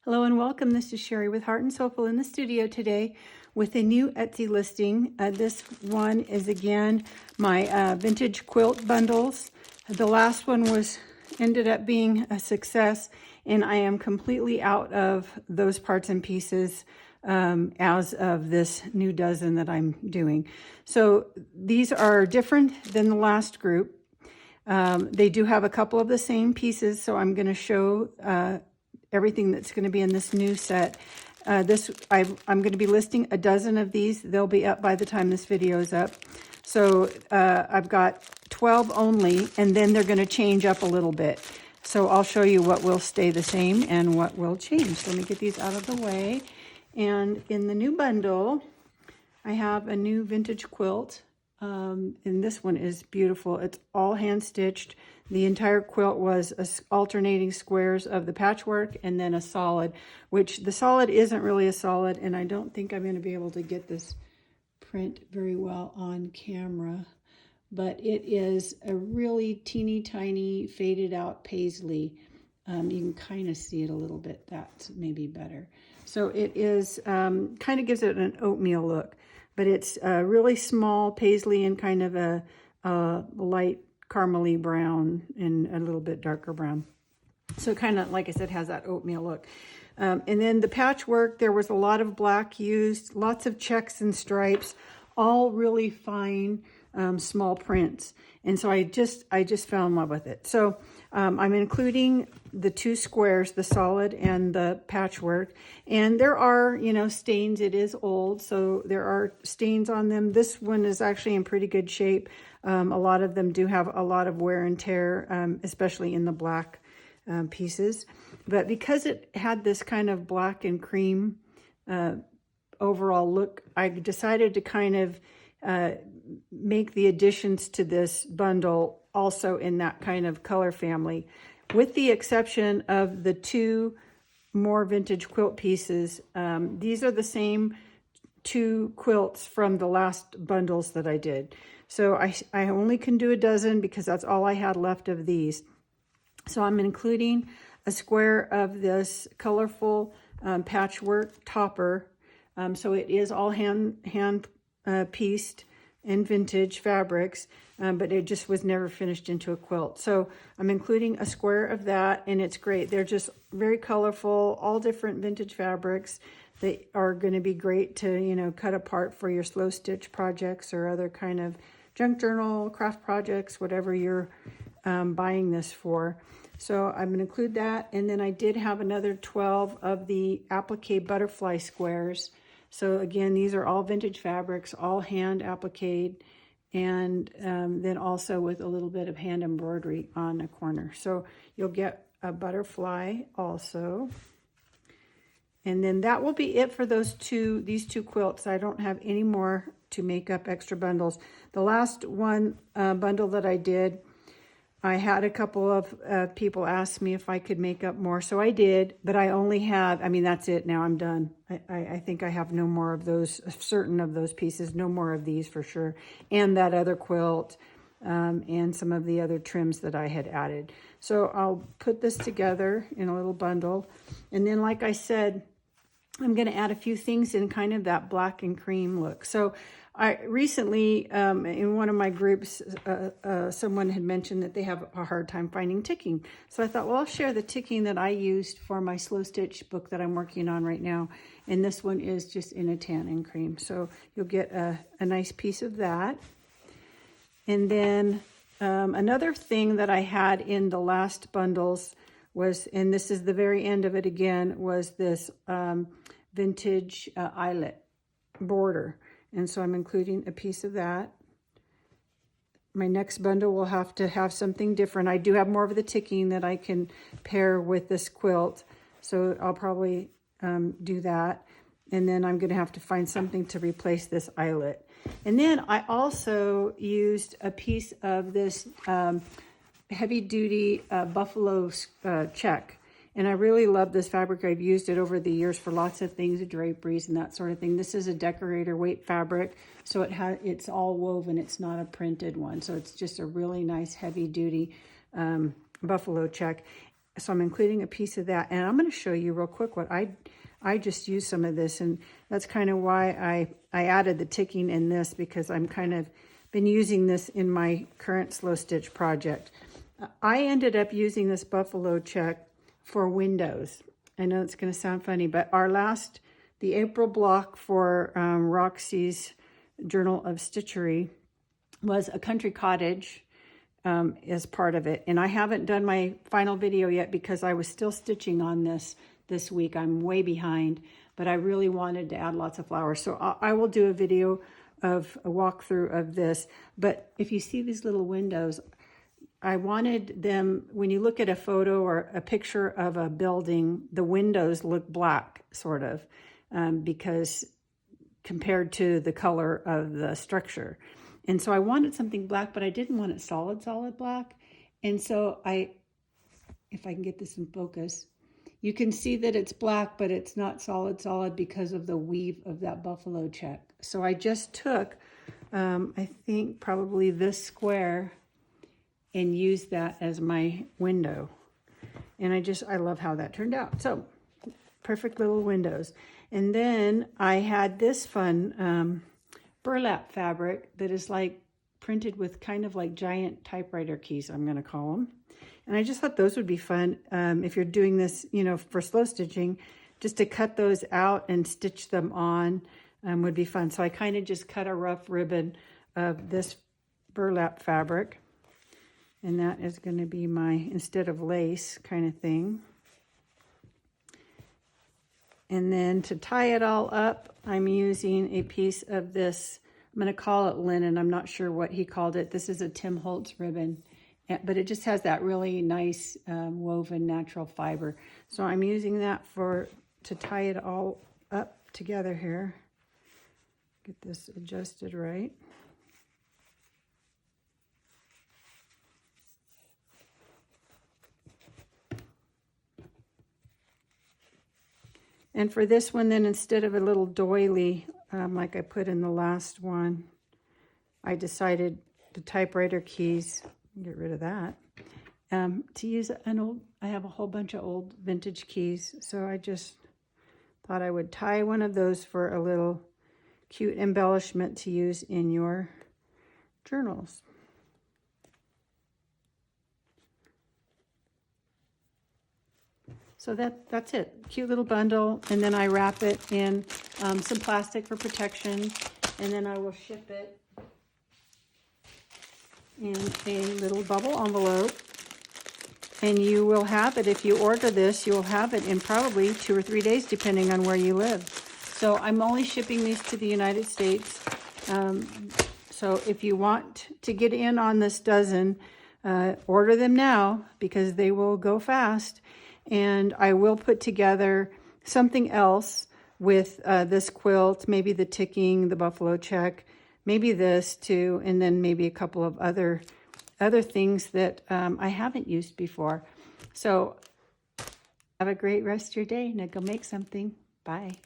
Hello and welcome. This is Sherry with Heart and Soulful in the studio today with a new Etsy listing. This one is again my vintage quilt bundles. The last one ended up being a success, and I am completely out of those parts and pieces as of this new dozen that I'm doing. So these are different than the last group. They do have a couple of the same pieces, so I'm going to show everything that's going to be in this new set. I'm going to be listing a dozen of these. They'll be up by the time this video is up. So I've got 12 only, and then they're going to change up a little bit. So I'll show you what will stay the same and what will change. Let me get these out of the way. And in the new bundle, I have a new vintage quilt. And this one is beautiful. It's all hand stitched. The entire quilt was alternating squares of the patchwork and then a solid, which the solid isn't really a solid, and I don't think I'm going to be able to get this print very well on camera, but it is a really teeny tiny faded out paisley. You can kind of see it a little bit. That's maybe better. So it is kind of gives it an oatmeal look, but it's a really small paisley and kind of a light caramely brown and a little bit darker brown. So kind of, like I said, has that oatmeal look. And then the patchwork, there was a lot of black used, lots of checks and stripes, all really fine, small prints. And so I just fell in love with it. So I'm including the two squares, the solid and the patchwork. And there are, stains. It is old, so there are stains on them. This one is actually in pretty good shape. A lot of them do have a lot of wear and tear, especially in the black pieces. But because it had this kind of black and cream overall look, I decided to kind of make the additions to this bundle also in that kind of color family, with the exception of the two more vintage quilt pieces. These are the same two quilts from the last bundles that I did. So I only can do a dozen because that's all I had left of these. So I'm including a square of this colorful patchwork topper. So it is all hand pieced in vintage fabrics, but it just was never finished into a quilt. So I'm including a square of that, and it's great. They're just very colorful, all different vintage fabrics. They are going to be great to, cut apart for your slow stitch projects or other kind of junk journal, craft projects, whatever you're buying this for. So I'm going to include that. And then I did have another 12 of the applique butterfly squares. So again, these are all vintage fabrics, all hand appliqued, and then also with a little bit of hand embroidery on the corner. So you'll get a butterfly also. And then that will be it for these two quilts. I don't have any more to make up extra bundles. The last one bundle that I did, I had a couple of people ask me if I could make up more. So I did, but I only have, that's it now. I'm done. I think I have no more of those, certain of those pieces, no more of these for sure. And that other quilt and some of the other trims that I had added. So I'll put this together in a little bundle. And then, like I said, I'm going to add a few things in kind of that black and cream look. So I recently, in one of my groups, someone had mentioned that they have a hard time finding ticking. So I thought, well, I'll share the ticking that I used for my slow stitch book that I'm working on right now. And this one is just in a tan and cream. So you'll get a nice piece of that. And then another thing that I had in the last bundles was, and this is the very end of it again, was this vintage eyelet border. And so I'm including a piece of that. My next bundle will have to have something different. I do have more of the ticking that I can pair with this quilt. So I'll probably do that. And then I'm going to have to find something to replace this eyelet. And then I also used a piece of this heavy duty buffalo check. And I really love this fabric. I've used it over the years for lots of things, draperies and that sort of thing. This is a decorator weight fabric, so it's all woven. It's not a printed one, so it's just a really nice heavy duty buffalo check. So I'm including a piece of that. And I'm going to show you real quick what I just used some of this. And that's kind of why I added the ticking in this, because I'm kind of been using this in my current slow stitch project. I ended up using this buffalo check for windows. I know it's going to sound funny, but the April block for Roxy's Journal of Stitchery was a country cottage as part of it. And I haven't done my final video yet because I was still stitching on this week. I'm way behind, but I really wanted to add lots of flowers. So I will do a video of a walkthrough of this. But if you see these little windows, I wanted them, when you look at a photo or a picture of a building, the windows look black, sort of, because compared to the color of the structure. And so I wanted something black, but I didn't want it solid black. And so if I can get this in focus, you can see that it's black, but it's not solid because of the weave of that buffalo check. So I just took, I think probably this square, and used that as my window. And I love how that turned out. So perfect little windows. And then I had this fun burlap fabric that is like printed with kind of like giant typewriter keys, I'm going to call them. And I just thought those would be fun if you're doing this, for slow stitching, just to cut those out and stitch them on would be fun. So I kind of just cut a rough ribbon of this burlap fabric. And that is going to be my, instead of lace kind of thing. And then to tie it all up, I'm using a piece of this, I'm going to call it linen. I'm not sure what he called it. This is a Tim Holtz ribbon, but it just has that really nice woven natural fiber. So I'm using that to tie it all up together here. Get this adjusted right. And for this one, then, instead of a little doily, like I put in the last one, I decided the typewriter keys, get rid of that, to use I have a whole bunch of old vintage keys. So I just thought I would tie one of those for a little cute embellishment to use in your journals. So that's it. Cute little bundle. And then I wrap it in some plastic for protection. And then I will ship it in a little bubble envelope. And you will have it, if you order this, you will have it in probably 2 or 3 days, depending on where you live. So I'm only shipping these to the United States. So if you want to get in on this dozen, order them now because they will go fast. And I will put together something else with this quilt, maybe the ticking, the buffalo check, maybe this too, and then maybe a couple of other things that I haven't used before. So have a great rest of your day. Now go make something. Bye.